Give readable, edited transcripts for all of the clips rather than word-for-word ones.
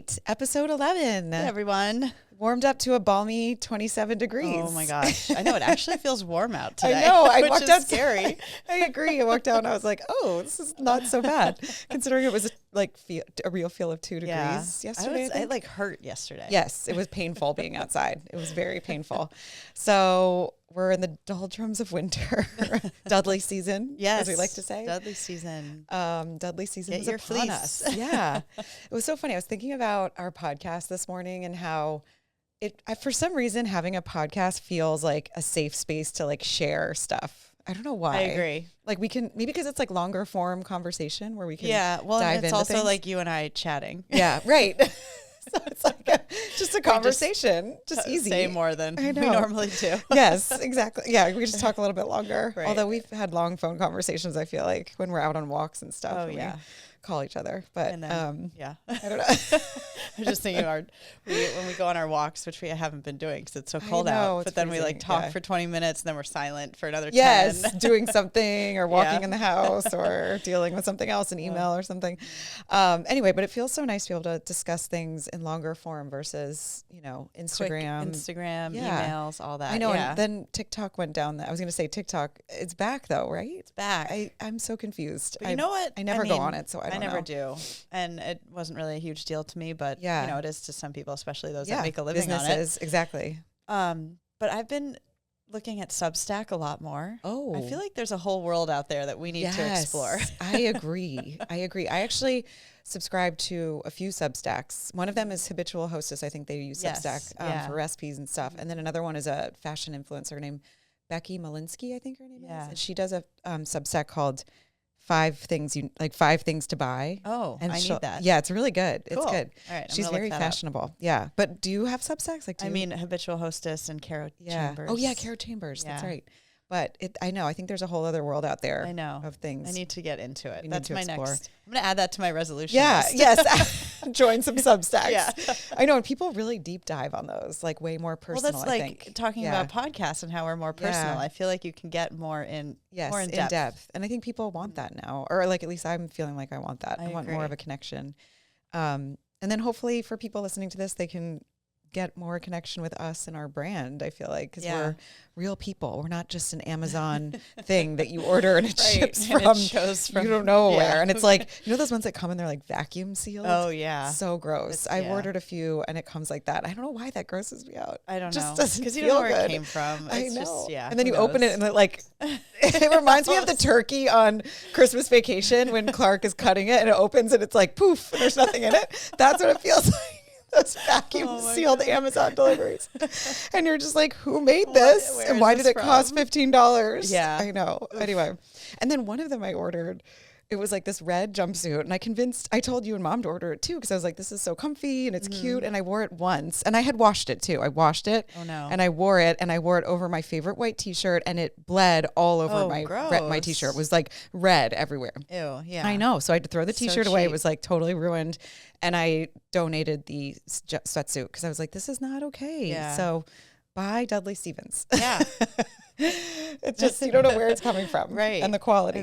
right. Episode 11. Hey, everyone. Warmed up to a balmy 27 degrees. Oh my gosh. I know it actually feels warm out today. I know. I which walked is out scary. I agree. I walked out and I was like, oh, this is not so bad. Considering it was a real feel of 2 degrees yesterday. It hurt yesterday. Yes, it was painful being outside. It was very painful. So we're in the doldrums of winter. Dudley season, yes, as we like to say. Dudley season. Dudley season Get is your upon fleece. us. Yeah. It was so funny. I was thinking about our podcast this morning and how for some reason, having a podcast feels like a safe space to like share stuff. I don't know why. I agree. Like we can, maybe because it's like longer form conversation where we can well, dive and it's into also things. like you and I chatting. Yeah, right. So it's like just a conversation, just easy. Say more than we normally do. Yes, exactly. Yeah, we just talk a little bit longer. Right. Although we've had long phone conversations, I feel like when we're out on walks and stuff. Oh, yeah. We call each other, but And then, I don't know. I'm just thinking when we go on our walks, which we haven't been doing because it's so cold know, out, but then we like talk for 20 minutes and then we're silent for another 10. Doing something or walking in the house or dealing with something else, an email or something. Anyway, but it feels so nice to be able to discuss things in longer form versus, Instagram. Quick Instagram, emails, all that. I know. And then TikTok went down. I was going to say TikTok. It's back though, right? It's back. I'm so confused. But you know what? I never go on it, so I don't know. I never do. And it wasn't really a huge deal to me, but it is to some people, especially those that make a living on it. Exactly. But I've been looking at Substack a lot more. Oh. I feel like there's a whole world out there that we need to explore. I agree. I actually subscribe to a few Substacks. One of them is Habitual Hostess. I think they use Substack for recipes and stuff. And then another one is a fashion influencer named Becky Malinsky, I think her name is. And she does a Substack called 5 things to buy. Oh, and I need that. Yeah, it's really good. Cool. It's good. All right, she's very fashionable. Yeah, but do you have Substacks? Habitual Hostess and Caro Chambers. Oh yeah, Caro Chambers. That's right. But I know. I think there's a whole other world out there. I know of things. I need to get into it. That's my explore. next. I'm going to add that to my resolution. Yeah. list. Yes. Join some Substacks. Yeah. I know, and people really deep dive on those, like way more personal. Well, that's like talking about podcasts and how we're more personal. Yeah. I feel like you can get more in depth. And I think people want that now, or like at least I'm feeling like I want that. I want more of a connection. And then hopefully for people listening to this, they can get more connection with us and our brand. I feel like because we're real people. We're not just an Amazon thing that you order and it ships from you don't know where. And it's like, those ones that come and they're like vacuum sealed. Oh yeah, so gross. I've ordered a few and it comes like that. I don't know why that grosses me out. I don't know, because you don't know where it came from. I know. Just, and then you open it and it like it reminds me of the turkey on Christmas Vacation when Clark is cutting it and it opens and it's like poof and there's nothing in it. That's what it feels like. Those vacuum sealed Amazon deliveries. And you're just like, who made this? And why did it cost $15? Yeah. I know. Oof. Anyway. And then one of them I ordered, it was like this red jumpsuit. And I told you and Mom to order it too, because I was like, this is so comfy and it's cute. And I wore it once. And I had washed it too. I washed it. Oh no. And I wore it over my favorite white t-shirt and it bled all over my t-shirt. It was like red everywhere. Ew, yeah. I know. So I had to throw the t-shirt away. It was like totally ruined. And I donated the sweatsuit because I was like, this is not okay. Yeah. So buy Dudley Stevens. Yeah. It's just, you don't know where it's coming from. Right. And the quality.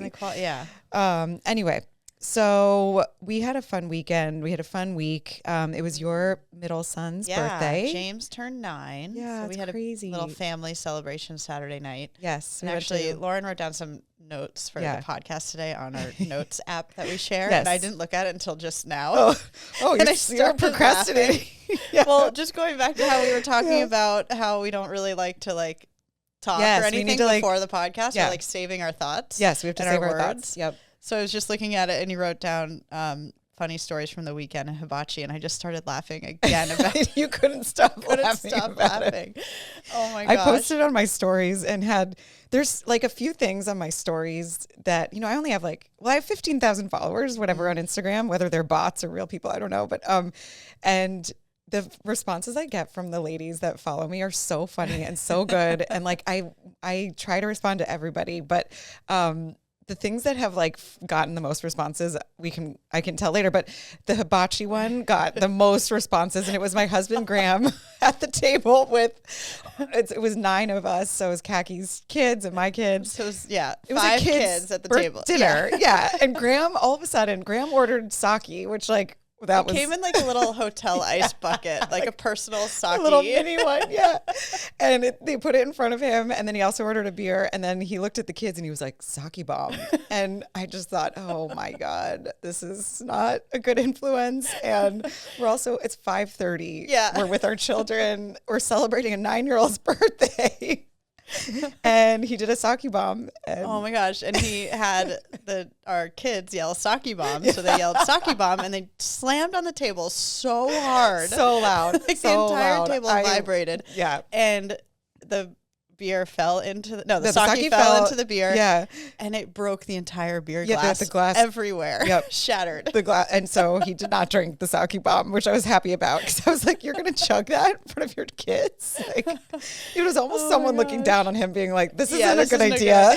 Anyway, so we had a fun weekend. We had a fun week. It was your middle son's birthday. James turned 9. Yeah, so we had crazy. a little family celebration Saturday night. Yes. And actually, Lauren wrote down some notes for the podcast today on our notes app that we share. Yes. And I didn't look at it until just now. Oh, you're procrastinating. Well, just going back to how we were talking about how we don't really like to talk or anything before the podcast. We're saving our thoughts. Yes, we have to save our thoughts. Yep. So I was just looking at it and you wrote down funny stories from the weekend in Hibachi and I just started laughing again about it. You couldn't stop laughing. Oh my gosh. I posted on my stories and there's like a few things on my stories that, I only have I have 15,000 followers, whatever, on Instagram, whether they're bots or real people, I don't know. But, and the responses I get from the ladies that follow me are so funny and so good. And I try to respond to everybody, but, the things that have gotten the most responses, I can tell later, but the hibachi one got the most responses, and it was my husband Graham at the table it was 9 of us, so it was Kaki's kids and my kids. So it was 5 kids at the table. Dinner, yeah. And Graham, all of a sudden, ordered sake, which It came in like a little hotel ice bucket, like a personal sake. A little mini one, yeah. And they put it in front of him, and then he also ordered a beer, and then he looked at the kids, and he was like, sake bomb. And I just thought, oh my God, this is not a good influence. And we're also, it's 5:30. Yeah. We're with our children. We're celebrating a 9-year-old's birthday. And he did a sake bomb. And oh my gosh. And he had our kids yell sake bomb. So they yelled sake bomb, and they slammed on the table so hard. So loud. Like so the entire loud. table vibrated. Yeah. And the beer fell into the sake fell into the beer. Yeah. And it broke the entire beer glass. The glass everywhere. Yep. Shattered. The glass. And so he did not drink the sake bomb, which I was happy about, because I was like, you're going to chug that in front of your kids? Like, it was almost someone looking down on him, being like, this isn't a good idea.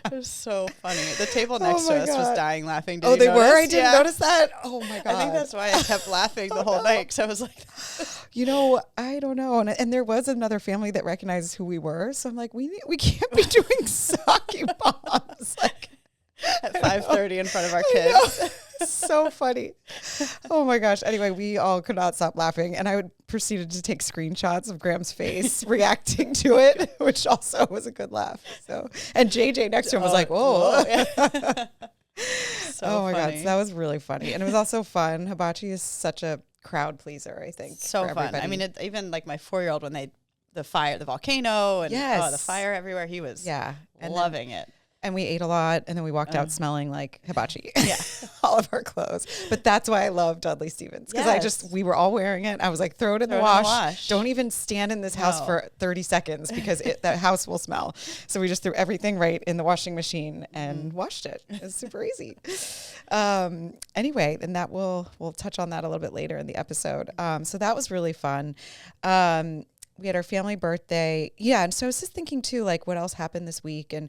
It was so funny. The table next to us was dying laughing. Did they were? I didn't notice that. Oh my God. I think that's why I kept laughing the whole night, because I was like, I don't know. And there was another family that recognized who we were. So I'm like, we can't be doing sake bombs like at 5:30 in front of our kids. So funny. Oh my gosh. Anyway, we all could not stop laughing, and I proceeded to take screenshots of Graham's face reacting to it, which also was a good laugh. So, and JJ next to him was like, "Whoa." Oh my God. So that was really funny. And it was also fun. Hibachi is such a crowd pleaser, I think. So fun. I mean, even like my 4-year-old, when the volcano and the fire everywhere, he was loving it. And we ate a lot, and then we walked out smelling like hibachi. Yeah. All of our clothes. But that's why I love Dudley Stevens, because we were all wearing it. I was like, throw it in the wash. Don't even stand in this house for 30 seconds, because the house will smell. So we just threw everything right in the washing machine and washed it. It was super easy. Anyway, and that we'll touch on that a little bit later in the episode. So that was really fun. We had our family birthday. Yeah. And so I was just thinking too, like, what else happened this week? And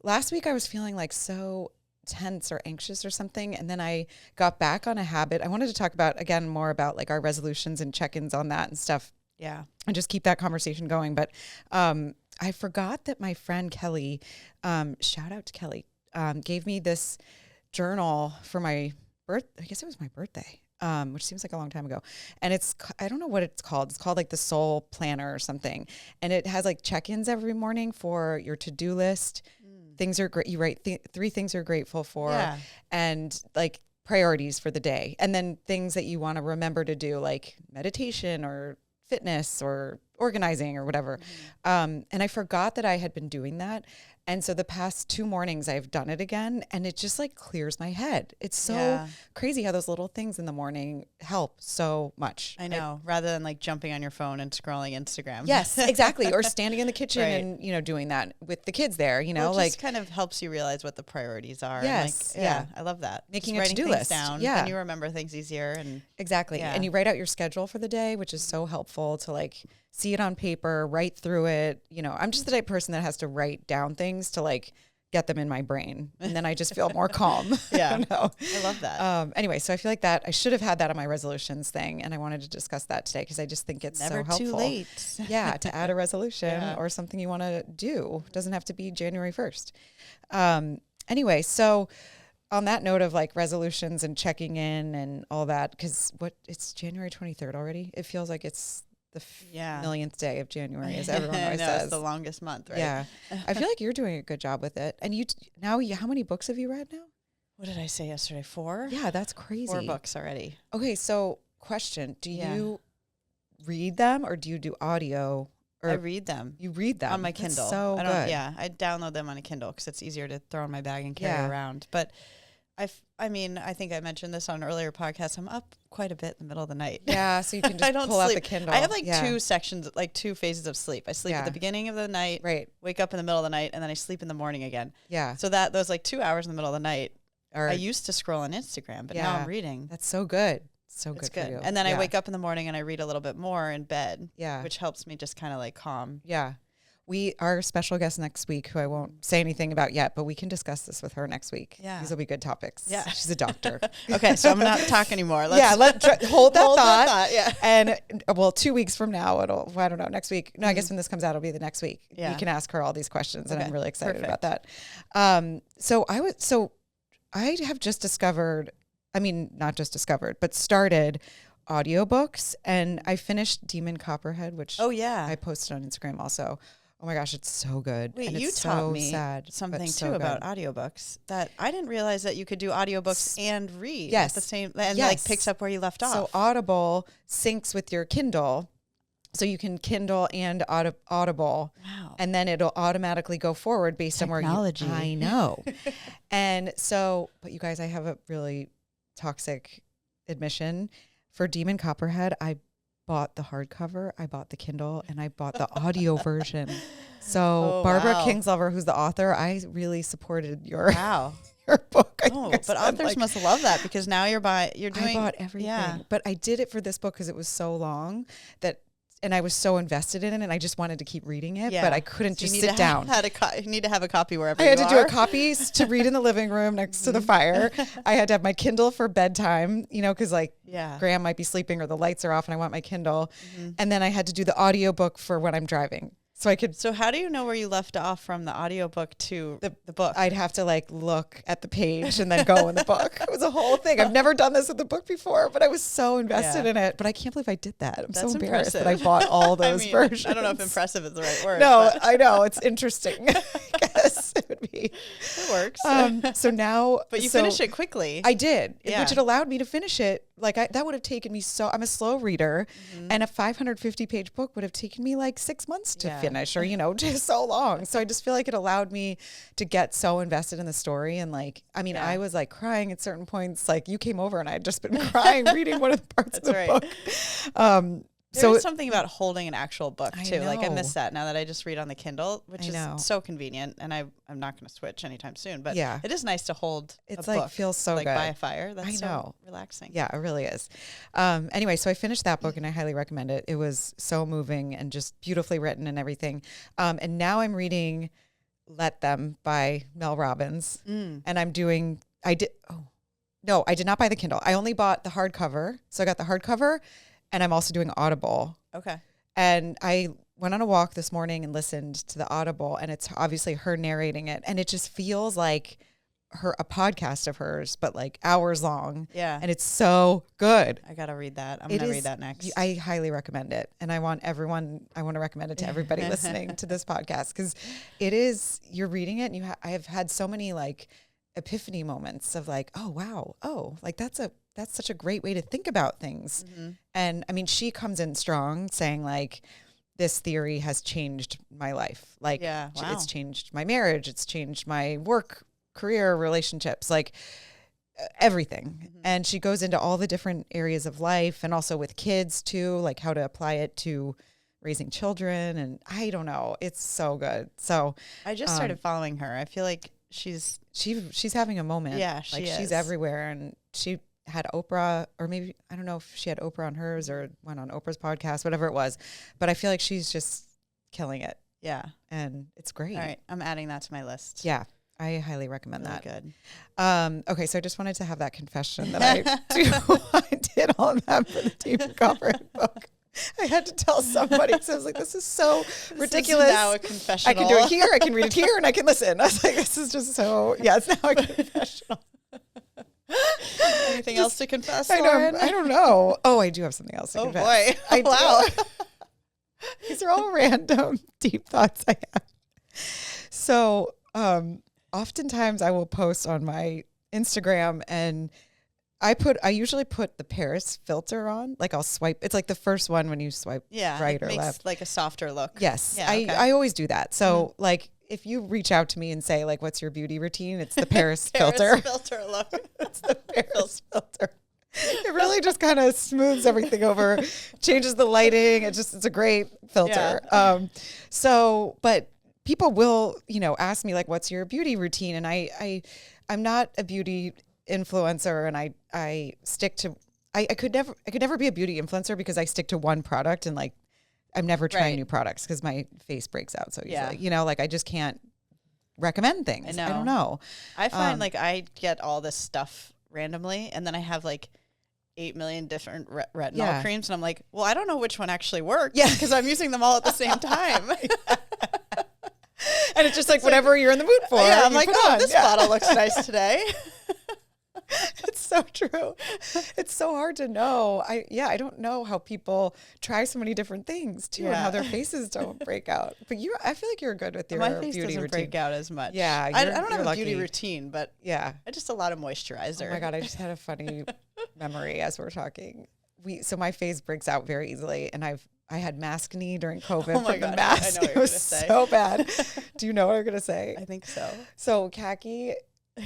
last week I was feeling like so tense or anxious or something. And then I got back on a habit. I wanted to talk about, again, more about like our resolutions and check-ins on that and stuff. Yeah. And just keep that conversation going. But I forgot that my friend Kelly, shout out to Kelly, gave me this journal for my I guess it was my birthday. Which seems like a long time ago. And I don't know what it's called. It's called like the Soul Planner or something. And it has like check-ins every morning for your to-do list. Things are great. You write 3 things you're grateful for, and like priorities for the day. And then things that you want to remember to do, like meditation or fitness or organizing or whatever. And I forgot that I had been doing that. And so the past 2 mornings I've done it again, and it just like clears my head. It's so crazy how those little things in the morning help so much. I know, rather than like jumping on your phone and scrolling Instagram. Yes, exactly. Or standing in the kitchen and, doing that with the kids there, well, it just kind of helps you realize what the priorities are. Yes. And I love that. Making just a to-do list down. Yeah. And you remember things easier. And exactly. And you write out your schedule for the day, which is so helpful to like see it on paper, write through it. I'm just the type of person that has to write down things to like get them in my brain, and then I just feel more calm. I love that. Anyway, so I feel like that I should have had that on my resolutions thing, and I wanted to discuss that today because I just think it's never so helpful. Too late. To add a resolution or something you want to do. It doesn't have to be January 1st. Anyway, so on that note of like resolutions and checking in and all that, because it's January 23rd already. It feels like it's the millionth day of January, as everyone always says. It's the longest month, right? Yeah. I feel like you're doing a good job with it. And how many books have you read now? What did I say yesterday? 4? Yeah, that's crazy. 4 books already. Okay, so question, do you read them or do you do audio? Or I read them. You read them? On my Kindle. That's so good. Yeah, I download them on a Kindle because it's easier to throw in my bag and carry around. But I think I mentioned this on an earlier podcast. I'm up quite a bit in the middle of the night. Yeah, so you can just pull out the Kindle. I have like 2 sections, like 2 phases of sleep. I sleep at the beginning of the night, wake up in the middle of the night, and then I sleep in the morning again. Yeah. So those like 2 hours in the middle of the night, I used to scroll on Instagram, but now I'm reading. That's so good. So it's good for you. And then I wake up in the morning and I read a little bit more in bed, which helps me just kind of like calm. Yeah. Our special guest next week, who I won't say anything about yet, but we can discuss this with her next week. Yeah. These will be good topics. Yeah. She's a doctor. Okay, so I'm not talking anymore. Hold that thought. Yeah. And 2 weeks from now, I don't know, next week. No, I guess when this comes out, it'll be the next week. Yeah. We can ask her all these questions, and I'm really excited about that. So I have just discovered, not just discovered, but started audiobooks, and I finished Demon Copperhead, which I posted on Instagram also. Oh my gosh, it's so good. Wait, and you it's taught so me sad, something so too good. about audiobooks that I didn't realize that you could do audiobooks and read Yes. at the same, and like picks up where you left off. So Audible syncs with your Kindle. So you can Kindle and Audible. Wow. And then it'll automatically go forward based on where you... I know. And so, but you guys, I have a really toxic admission. For Demon Copperhead, I bought the hardcover, I bought the Kindle, and I bought the audio version. So Barbara Kingslover, who's the author, I really supported your your book. But authors must love that, because now you're doing... I bought everything. But I did it for this book because it was so long and I was so invested in it, and I just wanted to keep reading it, but I couldn't just sit down. You need to have a copy wherever I had to do a copy to read in the living room next to the fire. I had to have my Kindle for bedtime, because Graham might be sleeping or the lights are off and I want my Kindle. And then I had to do the audiobook for when I'm driving. So I could. So how do you know where you left off from the audiobook to the book? I'd have to look at the page and then go in the book. It was a whole thing. I've never done this with the book before, but I was so invested in it. But I can't believe I did that. I'm so embarrassed that I bought all those versions. I don't know if impressive is the right word. No, I know. It's interesting. I guess it would be. It works. So now. But you finished it quickly. I did, which it allowed me to finish it. That would have taken me I'm a slow reader, and a 550-page book would have taken me 6 months to finish, or just so long. So I just feel like it allowed me to get so invested in the story, and I was crying at certain points. You came over, and I had just been crying reading one of the parts of the book. There's something about holding an actual book too. I miss that now that I just read on the Kindle, which is so convenient, and I'm not going to switch anytime soon. But it is nice to hold. It's a book, feels so good by a fire. That's so relaxing. Yeah, it really is. Anyway, so I finished that book, and I highly recommend it. It was so moving and just beautifully written and everything. And now I'm reading "Let Them" by Mel Robbins, and I'm doing. I did not buy the Kindle. I only bought the hardcover. So I got the hardcover. And I'm also doing Audible. Okay. And I went on a walk this morning and listened to the Audible, and it's obviously her narrating it. And it just feels like a podcast of hers, but hours long. Yeah. And it's so good. I got to read that. I'm going to read that next. I highly recommend it. And I want to recommend it to everybody listening to this podcast, because you're reading it, and I have had so many epiphany moments of oh, wow. Oh, that's such a great way to think about things. And she comes in strong saying this theory has changed my life. It's changed my marriage. It's changed my work, career, relationships, everything. And she goes into all the different areas of life, and also with kids too, how to apply it to raising children. And I don't know, it's so good. So I just started following her. I feel like she's having a moment. Yeah, she's everywhere. And she had Oprah, or maybe, I don't know if she had Oprah on hers or went on Oprah's podcast, whatever it was. But I feel like she's just killing it. Yeah. And it's great. All right. I'm adding that to my list. Yeah. I highly recommend really that. Good. Okay. So I just wanted to have that confession that I did all of that for the Demon Copperhead book. I had to tell somebody, because I was this is so ridiculous. This is now a confessional. I can do it here, I can read it here, and I can listen. I was this is just so, it's now a confessional. Anything else to confess, Lauren? I don't know. Oh, I do have something else to confess. Oh, boy. I wow. do. These are all random, deep thoughts I have. So, oftentimes I will post on my Instagram, and I usually put the Paris filter on. I'll swipe. It's the first one when you swipe right or left. A softer look. Yes. Yeah, okay. I always do that. So if you reach out to me and say what's your beauty routine? It's the Paris filter. Filter look. It's the Paris filter. It really just kind of smooths everything over, changes the lighting. It's a great filter. Yeah. But people will, ask me what's your beauty routine? And I'm not a beauty influencer, and I stick to, I could never be a beauty influencer, because I stick to one product, and I'm never trying new products because my face breaks out so easily. I just can't recommend things. I don't know. I find I get all this stuff randomly, and then I have 8 million different retinol creams, and I'm well, I don't know which one actually works. Yeah, because I'm using them all at the same time. And it's just whatever you're in the mood for. Yeah, I'm this bottle looks nice today. It's so true. It's so hard to know. I don't know how people try so many different things too, and how their faces don't break out. But I feel like you're good with your my face beauty doesn't routine. break out as much. Yeah, I don't have a lucky. beauty routine, but yeah, I just a lot of moisturizer. Oh my God, I just had a funny memory as we're talking. So my face breaks out very easily, and I had maskne during COVID from the mask. I know what it was so bad. Do you know what I'm gonna say? I think so. So Khaki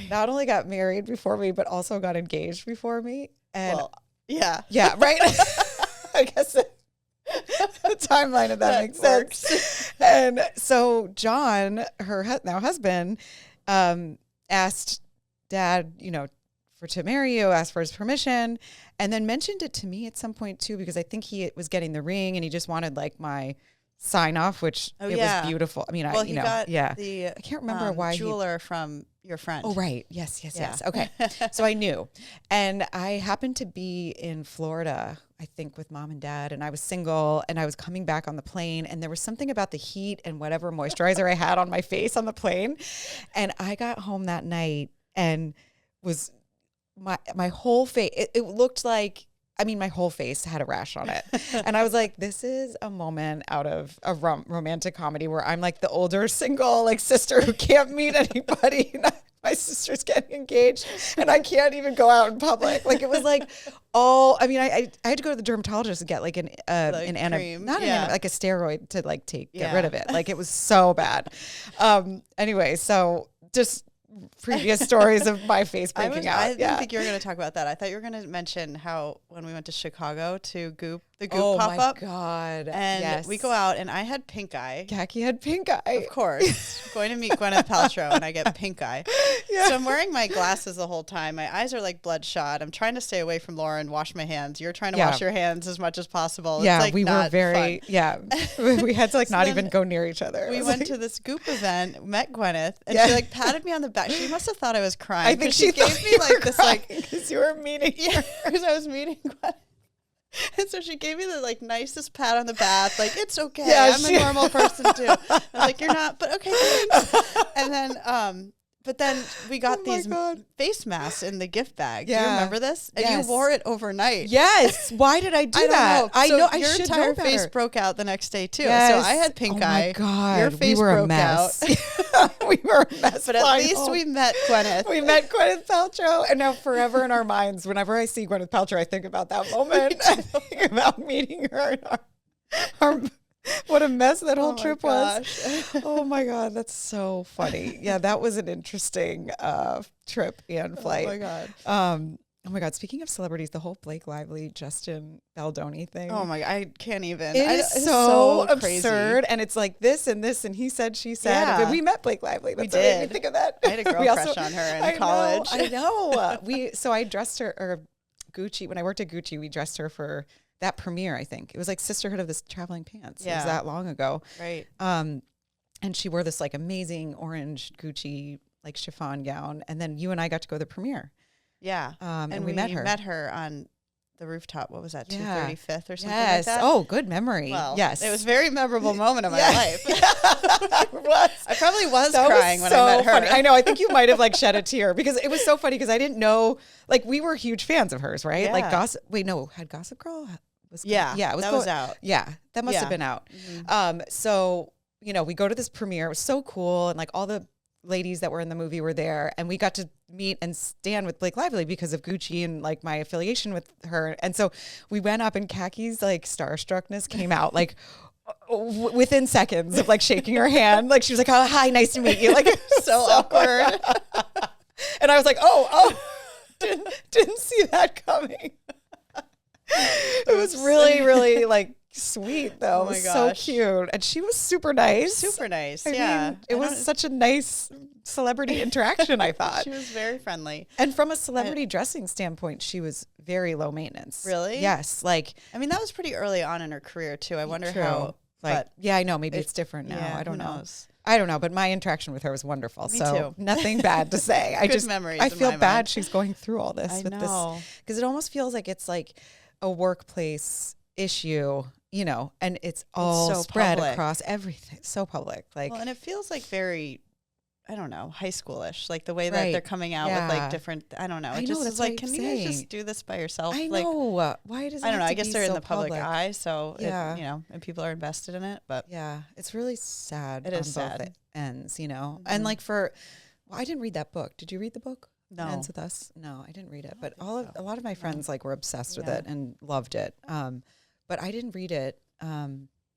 not only got married before me, but also got engaged before me. And yeah, right. I guess the timeline of that makes sense. And so John, her now husband, asked Dad, to marry you, asked for his permission, and then mentioned it to me at some point too, because I think he was getting the ring and he just wanted like my sign off, which was beautiful. I mean, he got the I can't remember why jeweler from your friend. Oh, right. Yes. Okay. So I knew, and I happened to be in Florida, I think, with Mom and Dad, and I was single, and I was coming back on the plane, and there was something about the heat and whatever moisturizer I had on my face on the plane, and I got home that night and was my whole face, it looked like, my whole face had a rash on it. And I was like, this is a moment out of a romantic comedy where I'm like the older single like sister who can't meet anybody. My sister's getting engaged and I can't even go out in public. Like it was like I had to go to the dermatologist and get like like a steroid to like get rid of it. Like it was so bad. Anyway, so just previous stories of my face breaking out. I didn't think you were going to talk about that. I thought you were going to mention how when we went to Chicago to the Goop pop up. Oh my God. And we go out and I had pink eye. Khaki had pink eye. Of course. Going to meet Gwyneth Paltrow and I get pink eye. Yeah. So I'm wearing my glasses the whole time. My eyes are like bloodshot. I'm trying to stay away from Laura and wash my hands. You're trying to wash your hands as much as possible. Yeah, it's like we were very, fun. We had to not even go near each other. We went to this Goop event, met Gwyneth, and she like patted me on the back. She must have thought I was crying. I think she gave me like this because you were meeting her. Because I was meeting Gwyneth. And so she gave me the like nicest pat on the back, like it's okay. Yeah, I'm a normal person too. I was like, you're not, but okay, thanks. And then but then we got these face masks in the gift bag. Yeah. Do you remember this? And you wore it overnight. Yes. Why did I do that? I know. I should know better. Your entire face broke out the next day too. Yes. So I had pink eye. Oh my God. Your face broke out. We were a mess. But at least we met Gwyneth. We met Gwyneth Paltrow. And now forever in our minds, whenever I see Gwyneth Paltrow, I think about that moment. I think about meeting her and what a mess that whole trip was. Oh my God, that's so funny. Yeah, that was an interesting trip and flight. Oh my God, speaking of celebrities, the whole Blake Lively, Justin Baldoni thing. Oh my God, I can't even. It's so absurd. And it's like this and he said, she said. Yeah. But we met Blake Lively. That's what made me think of that. I had a girl crush on her in college. I know. So I dressed her, or Gucci, when I worked at Gucci, we dressed her for that premiere, I think. It was like Sisterhood of the Traveling Pants. Yeah. It was that long ago. Right. And she wore this like amazing orange Gucci like chiffon gown. And then you and I got to go to the premiere. Yeah. And we met her. Met her on the rooftop. What was that? 235th or something like that? Oh, good memory. Well, yes. It was a very memorable moment of my life. I probably was crying when I met her. Funny. I know. I think you might have like shed a tear because it was so funny because I didn't know, like we were huge fans of hers, right? Yeah. Like had Gossip Girl? It was out. Yeah, that must have been out. Mm-hmm. So, we go to this premiere. It was so cool. And like all the ladies that were in the movie were there. And we got to meet and stand with Blake Lively because of Gucci and like my affiliation with her. And so we went up and Khaki's like starstruckness came out like within seconds of like shaking her hand. Like she was like, oh, hi, nice to meet you. Like so awkward. And I was like, oh, didn't see that coming. It was really, really like sweet though. Oh my gosh. So cute. And she was super nice. Super nice. I mean, it was such a nice celebrity interaction, I thought. She was very friendly. And from a celebrity dressing standpoint, she was very low maintenance. Really? Yes. Like, I mean, that was pretty early on in her career too. I wonder how. Like, yeah, I know. Maybe it's different now. Yeah, I don't know. Knows? I don't know, but my interaction with her was wonderful. Me so too. Nothing bad to say. Memories I feel in my bad mind. she's going through all this with this because it almost feels like it's like a workplace issue, and it's all so spread across everything. So public, like, and it feels like very I don't know, high schoolish, like the way that Right. they're coming out with like different, I don't know. I It know, just that's is what like, I'm can you guys saying. just do this by yourself? I Like, know. Why does it I don't know. have I to guess be they're in so the public public? eye, so Yeah. it, you know, and people are invested in it. But Yeah, it's really sad it on is both sad. ends, you know. And like well, I didn't read that book. Did you read the book? No. Ends with Us? No, I didn't read it. But think a lot of my friends like were obsessed with Yeah. it and loved it. But I didn't read it.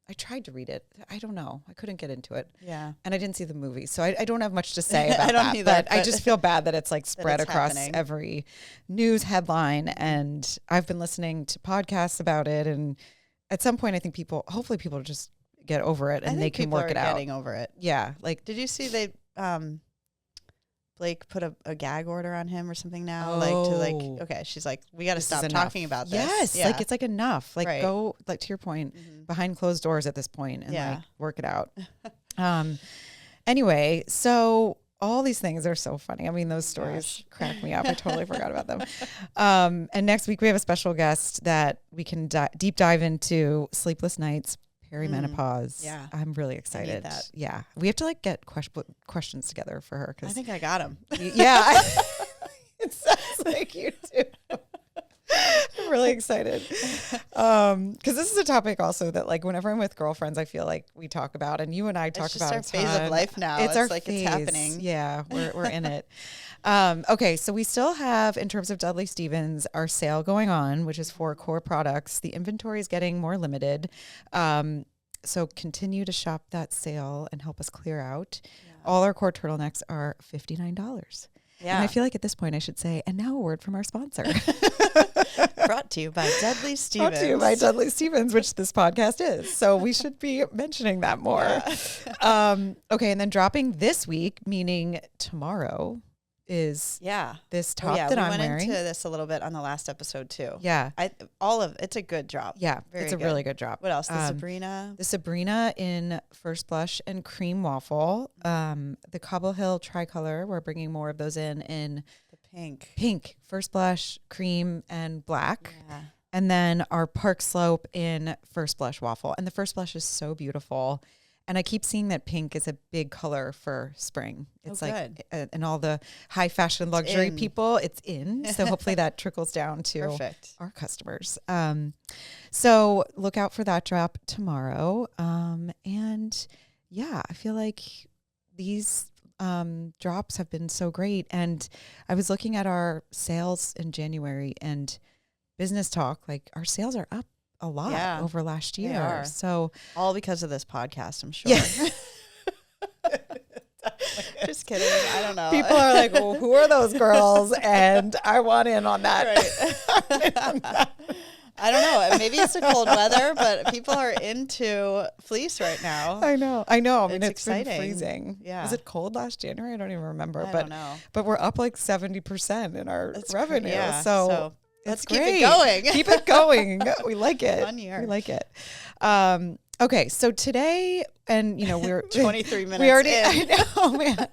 I tried to read it. I don't know. I couldn't get into it. Yeah. And I didn't see the movie. So I don't have much to say about I don't that. either, But I but just feel bad that it's like spread it's across happening. every news headline. And I've been listening to podcasts about it. And at some point, I think hopefully people just get over it and they can work it out. Getting over it. Yeah. Like, Did you see they, Blake put a gag order on him or something now? Like to like, okay, she's like, we got to stop talking about this. Yes. Yeah. Like, it's like enough. Like, Right. go, like, to your point, behind closed doors at this point and like work it out. Anyway, so all these things are so funny. I mean, those stories crack me up. I totally forgot about them. And next week we have a special guest that we can deep dive into sleepless nights, perimenopause. Yeah. I'm really excited. that. Yeah. We have to like get questions together for her. I think I got him. Yeah. It sounds like you do. I'm really excited. Because this is a topic also that like whenever I'm with girlfriends, I feel like we talk about, and you and I talk It's about just our phase of life now. It's our like phase. it's happening. Yeah, we're in it. Okay, so we still have, in terms of Dudley Stevens, our sale going on, which is for core products. The inventory is getting more limited. So continue to shop that sale and help us clear out. All our core turtlenecks are $59. Yeah. And I feel like at this point I should say, and now a word from our sponsor. Brought to you by Dudley Stevens. Brought to you by Dudley Stevens, which this podcast is. So we should be mentioning that more. Yeah. Okay, and then dropping this week, meaning tomorrow, is this top that I'm wearing. We went into this a little bit on the last episode too. Yeah. It's a good drop. Yeah, Very it's a really good drop. What else? The Sabrina. The Sabrina in First Blush and Cream Waffle. The Cobble Hill Tricolor, we're bringing more of those in The pink. pink, First Blush, cream, and black. Yeah. And then our Park Slope in First Blush Waffle. And the First Blush is so beautiful. And I keep seeing that pink is a big color for spring. It's and all the high fashion luxury people, it's in. So hopefully that trickles down to our customers. So look out for that drop tomorrow. And yeah, I feel like these drops have been so great. And I was looking at our sales in January and Business Talk, like our sales are up a lot over last year. So all because of this podcast, I'm sure. Yeah. Just kidding. I don't know. People are like, well, who are those girls? And I want in on that. Right. I don't know. Maybe it's the cold weather, but people are into fleece right now. I know. I mean, it's exciting. been freezing. Yeah. Was it cold last January? I don't even remember. I don't know. But we're up like 70% in our revenue. So let's great. keep it going. Keep it going. We like it. Fun year. We like it. Okay, so today, and you know, we're 23 minutes. We already. in. I know, man.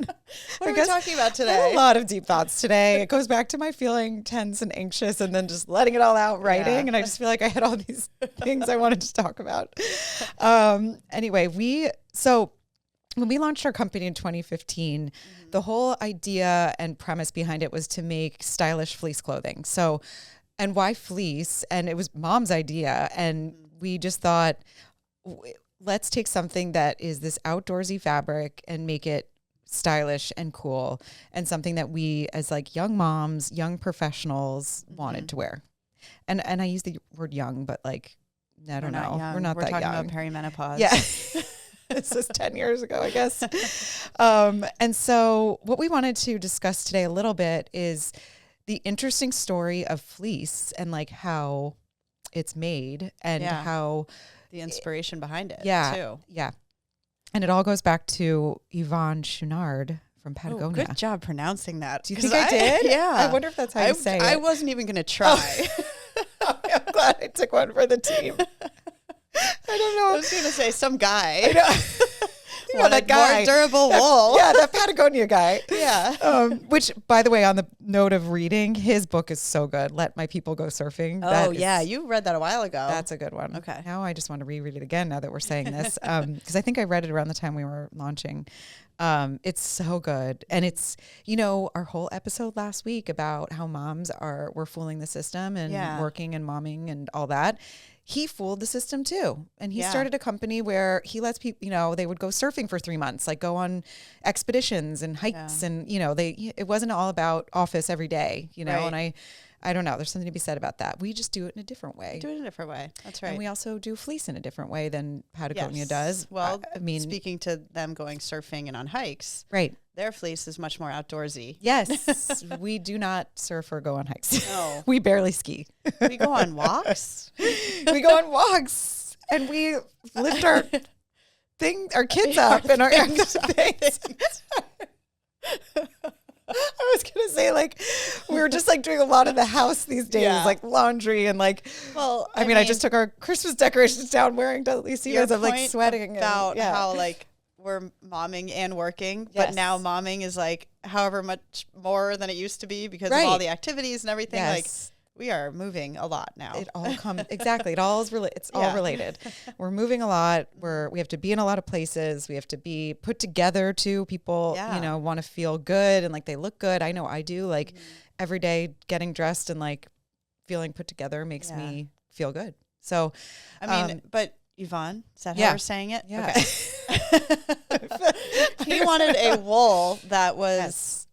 What are we talking about I today? had a lot of deep thoughts today. It goes back to my feeling tense and anxious, and then just letting it all out writing. And I just feel like I had all these things I wanted to talk about. Anyway, when we launched our company in 2015, the whole idea and premise behind it was to make stylish fleece clothing. So, and why fleece? And it was Mom's idea, and we just thought, let's take something that is this outdoorsy fabric and make it stylish and cool, and something that we as like young moms, young professionals wanted to wear. And I use the word young, but like, I don't know. We're not that young. We're talking about perimenopause. Yeah. This is 10 years ago, I guess. And so what we wanted to discuss today a little bit is the interesting story of fleece and like how it's made and how the inspiration behind it too. Yeah. And it all goes back to Yvonne Chouinard from Patagonia. Good job pronouncing that. Do you think I did? Yeah. I wonder if that's how you say it. I wasn't even going to try. I'm glad I took one for the team. I don't know. I was going to say some guy. I know. wanted more durable wool. Yeah, that Patagonia guy. Yeah. Which, by the way, on the note of reading, his book is so good. Let My People Go Surfing. Oh, yeah. You read that a while ago. That's a good one. Okay. Now I just want to reread it again now that we're saying this. Because I think I read it around the time we were launching. It's so good. And it's, our whole episode last week about how moms were fooling the system and working and momming and all that. He fooled the system too. And he started a company where he lets people, they would go surfing for 3 months, like go on expeditions and hikes. And, it wasn't all about office every day, and I don't know. There's something to be said about that. We just do it in a different way. That's right. And we also do fleece in a different way than Patagonia does. Well, I mean, speaking to them going surfing and on hikes, right? Their fleece is much more outdoorsy. Yes, we do not surf or go on hikes. No, we barely ski. We go on walks. We go on walks, and we lift our kids up and our things. I was going to say, we were just doing a lot of the house these days, like laundry and I mean, I just took our Christmas decorations down wearing WCs. I'm sweating about how we're momming and working, but now momming is however much more than it used to be because of all the activities and everything. Yes. We are moving a lot now. It all comes exactly. It all is it's all related. We're moving a lot. We have to be in a lot of places. We have to be put together too. People, want to feel good and they look good. I know I do. Every day getting dressed and feeling put together makes me feel good. So, I mean, but Yvonne, is that how we're saying it? Yeah. Okay. He wanted a wool that was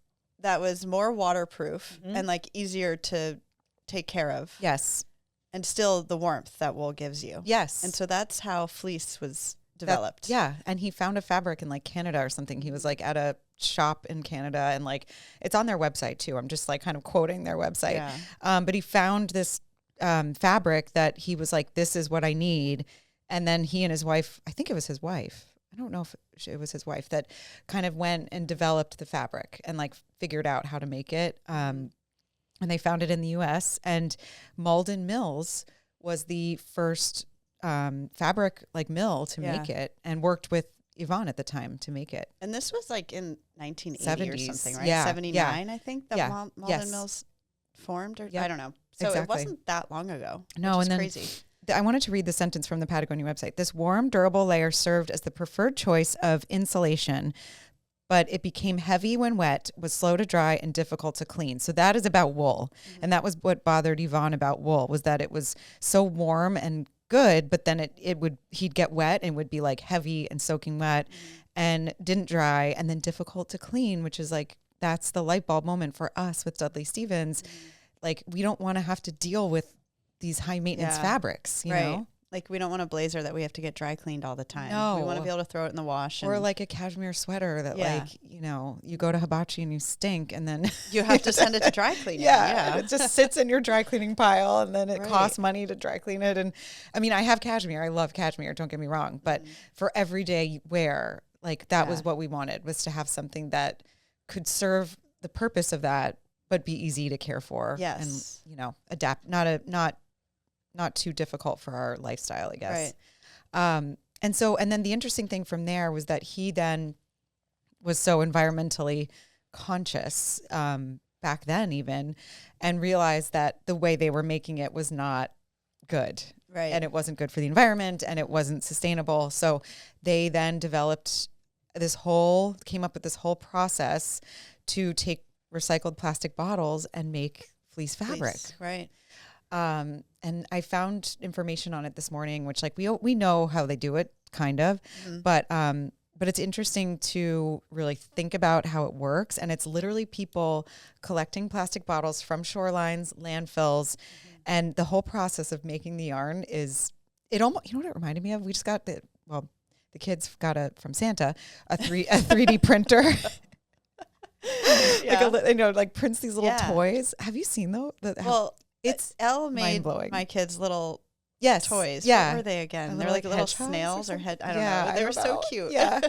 more waterproof and easier to take care of. Yes. And still the warmth that wool gives you. Yes. And so that's how fleece was developed. And he found a fabric in Canada or something. He was at a shop in Canada and it's on their website too. I'm just kind of quoting their website. Yeah. But he found this fabric that he was this is what I need. And then he and his wife, I think it was his wife. I don't know if it was his wife that kind of went and developed the fabric and figured out how to make it. And they found it in the U.S. And Malden Mills was the first fabric mill to make it, and worked with Yvonne at the time to make it. And this was in 1980 70s. or something, right? Yeah. 79, I think, that Malden Mills formed, or I don't know. So it wasn't that long ago. No, which and is then crazy. I wanted to read the sentence from the Patagonia website. This warm, durable layer served as the preferred choice of insulation, but it became heavy when wet, was slow to dry, and difficult to clean. So that is about wool. Mm-hmm. And that was what bothered Yvonne about wool, was that it was so warm and good, but then he'd get wet and would be heavy and soaking wet and didn't dry, and then difficult to clean, which is that's the light bulb moment for us with Dudley Stevens. We don't want to have to deal with these high maintenance fabrics, you know? We don't want a blazer that we have to get dry cleaned all the time. No. We want to be able to throw it in the wash. Or a cashmere sweater that you go to hibachi and you stink, and then you have to send it to dry cleaning. It just sits in your dry cleaning pile, and then it costs money to dry clean it. And I mean, I have cashmere. I love cashmere. Don't get me wrong. But for everyday wear, that was what we wanted, was to have something that could serve the purpose of that, but be easy to care for. Yes. And, adapt, not too difficult for our lifestyle, I guess. Right. And then the interesting thing from there was that he then was so environmentally conscious, back then even, and realized that the way they were making it was not good. Right. And it wasn't good for the environment, and it wasn't sustainable. So they then came up with this whole process to take recycled plastic bottles and make fleece fabric. Right. And I found information on it this morning, which we know how they do it kind of, but it's interesting to really think about how it works. And it's literally people collecting plastic bottles from shorelines, landfills, and the whole process of making the yarn is, you know what it reminded me of? We just got the kids got from Santa, a 3D printer. Prints these little toys. Have you seen those? It's Elle made mind-blowing. My kids' little toys. Yeah. What were they again? They're little snails or head. I don't know. They were so cute. Yeah.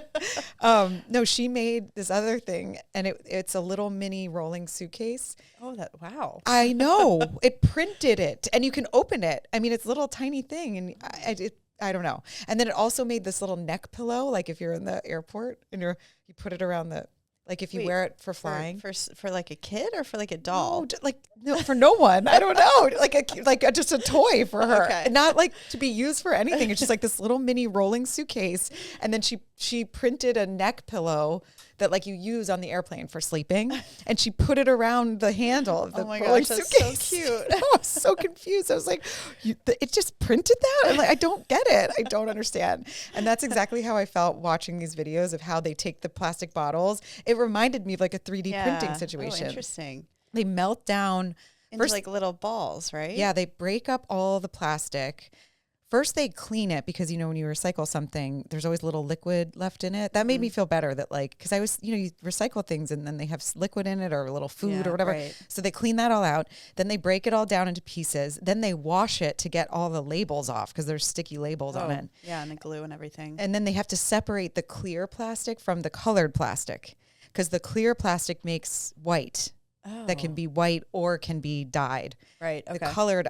No, she made this other thing, and it's a little mini rolling suitcase. Oh, wow. I know. It printed it, and you can open it. I mean, it's a little tiny thing, and I don't know. And then it also made this little neck pillow, like if you're in the airport and you put it around the, like if you wear it for flying. For like a kid or for like a doll? No, for no one. I don't know. Just a toy for her. Okay. Not like to be used for anything. It's just like this little mini rolling suitcase. And then she printed a neck pillow that like you use on the airplane for sleeping. And she put it around the handle of the rolling suitcase. That's so cute. I was so confused. I was like, it just printed that? I'm like, I don't get it. I don't understand. And that's exactly how I felt watching these videos of how they take the plastic bottles. It reminded me of like a 3D printing situation. Oh, interesting. They melt down into like little balls, right? Yeah, they break up all the plastic. First, they clean it because, when you recycle something, there's always a little liquid left in it. That made me feel better that because I was, you recycle things and then they have liquid in it or a little food or whatever. Right. So they clean that all out. Then they break it all down into pieces. Then they wash it to get all the labels off because there's sticky labels on it. Yeah, and the glue and everything. And then they have to separate the clear plastic from the colored plastic because the clear plastic makes white. That can be white or can be dyed. Right. Okay. The colored,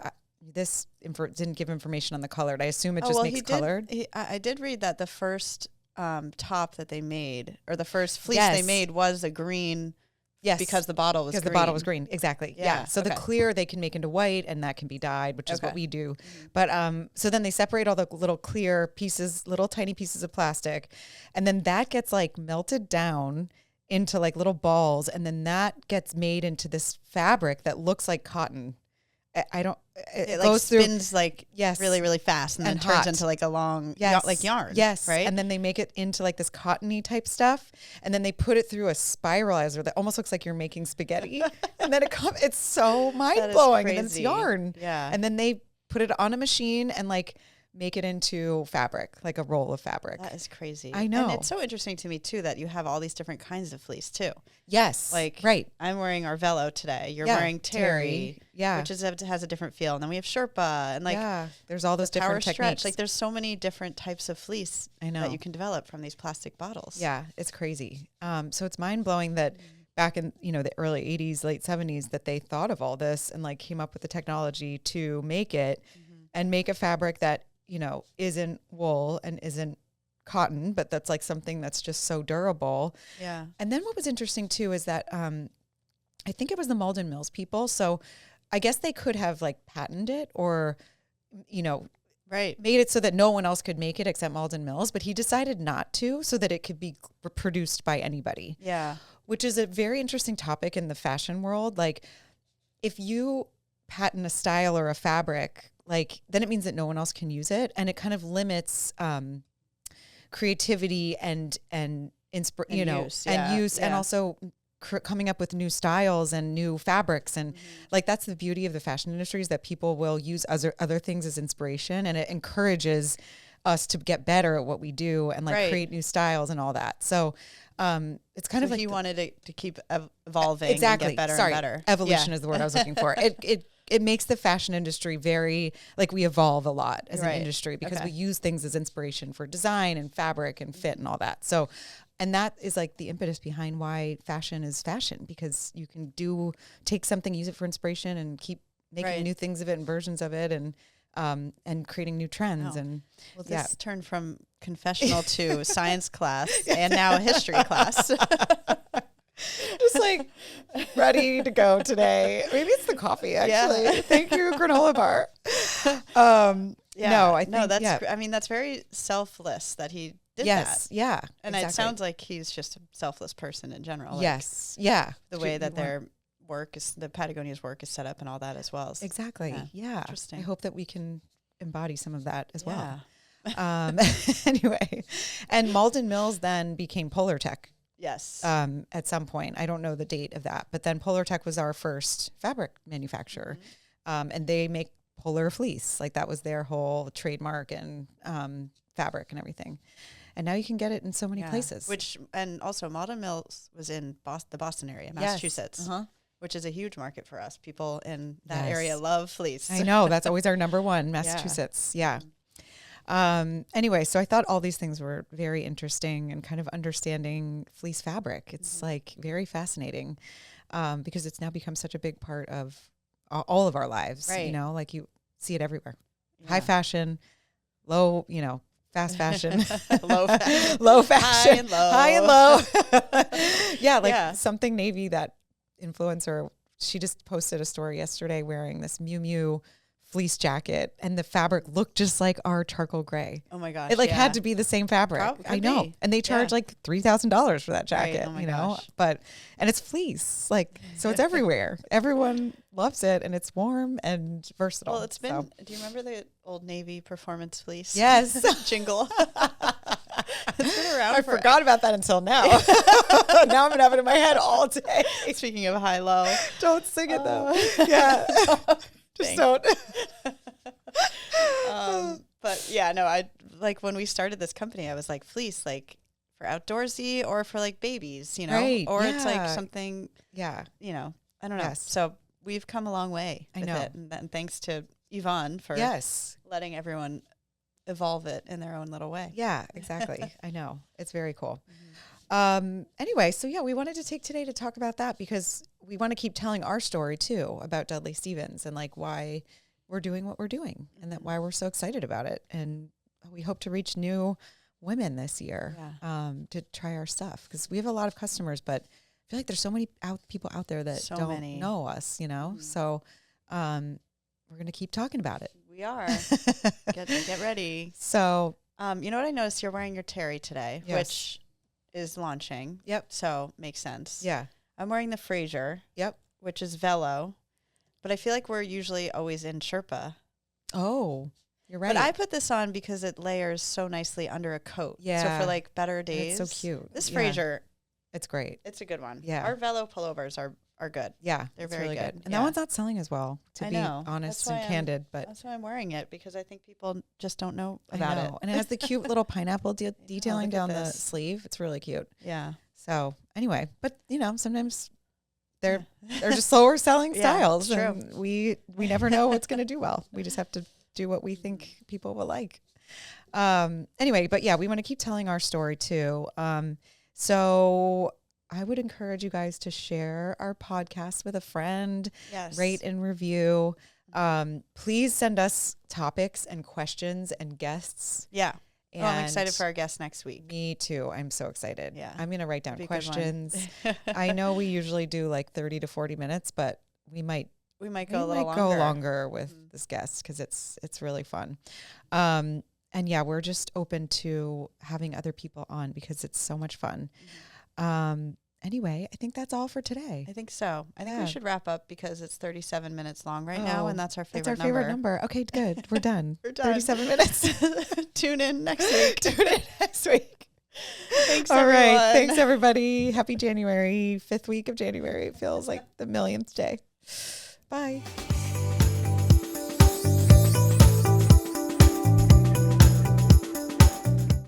didn't give information on the colored. I assume it just makes colored. I did read that the first top that they made, or the first fleece they made, was a green. Yes. Because the bottle was green. Because the bottle was green. Exactly. Yeah. So the clear they can make into white and that can be dyed, which is what we do. But so then they separate all the little clear pieces, little tiny pieces of plastic. And then that gets like melted down into like little balls, and then that gets made into this fabric that looks like cotton. It goes spins like really, really fast and then turns into like a long like yarn. Yes. Right. And then they make it into like this cottony type stuff. And then they put it through a spiralizer that almost looks like you're making spaghetti. And then it's so mind blowing. And then it's yarn. Yeah. And then they put it on a machine and like make it into fabric, like a roll of fabric. That is crazy. I know. And it's so interesting to me too that you have all these different kinds of fleece too. Yes. Right. I'm wearing our Velo today. You're wearing terry. Yeah. Which has a different feel. And then we have Sherpa and there's all those different techniques. Like there's so many different types of fleece that you can develop from these plastic bottles. Yeah, it's crazy. So it's mind blowing that back in, the early 80s, late 70s, that they thought of all this and like came up with the technology to make it and make a fabric that isn't wool and isn't cotton, but that's like something that's just so durable. Yeah. And then what was interesting too is that I think it was the Malden Mills people. So I guess they could have like patented it or, made it so that no one else could make it except Malden Mills, but he decided not to so that it could be produced by anybody. Yeah. Which is a very interesting topic in the fashion world. Like if you patent a style or a fabric, then it means that no one else can use it, and it kind of limits creativity and use, and also coming up with new styles and new fabrics, and that's the beauty of the fashion industry is that people will use other things as inspiration, and it encourages us to get better at what we do and create new styles and all that. So it's kind of like he wanted it to keep evolving, exactly. And get better Sorry, and better. Evolution is the word I was looking for. It makes the fashion industry very, we evolve a lot as an industry because we use things as inspiration for design and fabric and fit and all that. So, and that is like the impetus behind why fashion is fashion, because you can take something, use it for inspiration and keep making new things of it and versions of it and creating new trends. And this turned from confessional to science class and now a history class. Just ready to go today. Maybe it's the coffee, actually. Yeah. Thank you, granola bar. That's very selfless that he did that. Yeah. And it sounds like he's just a selfless person in general. Yes. Yeah. The way that the Patagonia's work is set up and all that as well. Exactly. Yeah. Interesting. I hope that we can embody some of that as well. Yeah. Anyway, and Malden Mills then became Polartec. Yes. At some point. I don't know the date of that, but then Polartec was our first fabric manufacturer. And they make polar fleece. That was their whole trademark and fabric and everything. And now you can get it in so many places. And also Malden Mills was in the Boston area, Massachusetts, which is a huge market for us. People in that area love fleece. I know. That's always our number one, Massachusetts. Yeah. Anyway, so I thought all these things were very interesting and kind of understanding fleece fabric. It's very fascinating because it's now become such a big part of all of our lives. Right. You see it everywhere. Yeah. High fashion, low, fast fashion, Low fashion. low fashion, High and low. Yeah, like something navy, that influencer, she just posted a story yesterday wearing this Miu Miu fleece jacket, and the fabric looked just like our charcoal gray. Oh my gosh. It like had to be the same fabric. I know. Be. And they charge like $3,000 for that jacket, Right. Oh my gosh. and it's fleece, like, so it's everywhere. Everyone loves it, and it's warm and versatile. Well, it's been, do you remember the Old Navy performance fleece? Yes. Jingle. It's been around. I forgot about that until now. Now I'm going to have it in my head all day. Speaking of high-low. Don't sing it though. Yeah. Just don't. But yeah, no, I like when we started this company, I was like, fleece, like for outdoorsy or for like babies, Right, or it's like something, Yeah. I don't know. Yes. So we've come a long way I with know. it. And thanks to Yvonne for letting everyone evolve it in their own little way. Yeah, exactly. I know. It's very cool. Anyway, so yeah, we wanted to take today to talk about that because we want to keep telling our story too about Dudley Stevens and like why we're doing what we're doing and that why we're so excited about it. And we hope to reach new women this year to try our stuff because we have a lot of customers, but I feel like there's so many people out there that don't know us, So we're going to keep talking about it. We are. Get ready. So, you know what I noticed? You're wearing your Terry today, Yes. which is launching. Yep. So makes sense. Yeah. I'm wearing the Fraser. Yep. Which is Velo, but I feel like we're usually always in Sherpa. Oh, you're right. But I put this on because it layers so nicely under a coat. Yeah. So for like better days. It's so cute. This Yeah. Fraser, It's great. it's a good one. Yeah. Our Velo pullovers are good. Yeah. They're it's very really good. And that one's not selling as well, to I be know. honest That's and why candid. But that's why I'm wearing it because I think people just don't know I about know. it. And it has the cute little pineapple detailing look at down the this. sleeve. It's really cute. Yeah. So anyway, but sometimes they're just slower selling Yeah, styles. it's true. And we never know what's going to do well. We just have to do what we think people will like. Anyway, but yeah, we want to keep telling our story too. So I would encourage you guys to share our podcast with a friend, Yes. rate and review. Please send us topics and questions and guests. Yeah. And I'm excited for our guest next week. Me too. I'm so excited. Yeah. I'm going to write down Be a good one. questions. I know we usually do like 30 to 40 minutes, but we might go a little longer. go longer with this guest because it's really fun. And yeah, we're just open to having other people on because it's so much fun. Anyway, I think that's all for today. I think so. I think Yeah. we should wrap up because it's 37 minutes long right now, and that's our favorite That's our favorite number. Okay, good. We're done. We're done. 37 minutes. Tune in next week. Tune in next week. Thanks, All everyone. right. Thanks, everybody. Happy January. 5th week of January. It feels like the millionth day. Bye.